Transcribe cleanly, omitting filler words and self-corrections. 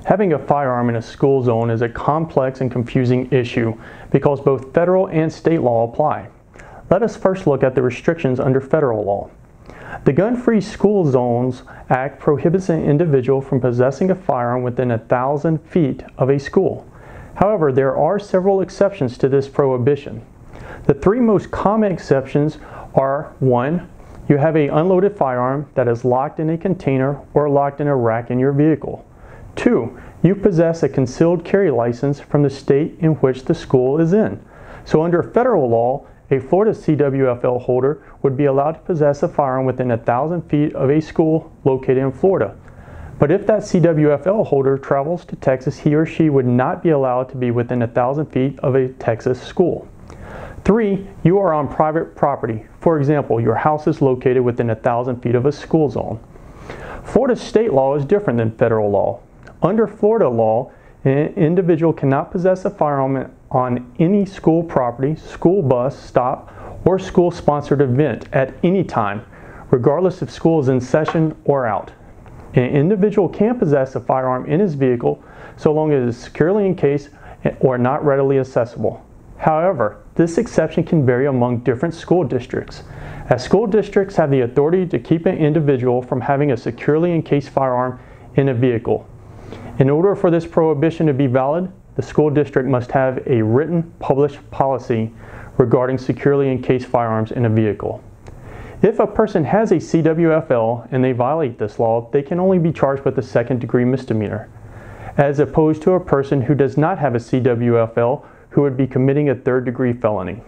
Having a firearm in a school zone is a complex and confusing issue because both federal and state law apply. Let us first look at the restrictions under federal law. The Gun-Free School Zones Act prohibits an individual from possessing a firearm within 1,000 feet of a school. However, there are several exceptions to this prohibition. The three most common exceptions are: 1. You have an unloaded firearm that is locked in a container or locked in a rack in your vehicle. 2. You possess a concealed carry license from the state in which the school is in. So under federal law, a Florida CWFL holder would be allowed to possess a firearm within 1,000 feet of a school located in Florida. But if that CWFL holder travels to Texas, he or she would not be allowed to be within 1,000 feet of a Texas school. 3. You are on private property. For example, your house is located within 1,000 feet of a school zone. Florida state law is different than federal law. Under Florida law, an individual cannot possess a firearm on any school property, school bus stop, or school-sponsored event at any time, regardless if school is in session or out. An individual can possess a firearm in his vehicle so long as it is securely encased or not readily accessible. However, this exception can vary among different school districts, as school districts have the authority to keep an individual from having a securely encased firearm in a vehicle. In order for this prohibition to be valid, the school district must have a written, published policy regarding securely encased firearms in a vehicle. If a person has a CWFL and they violate this law, they can only be charged with a second-degree misdemeanor, as opposed to a person who does not have a CWFL who would be committing a third-degree felony.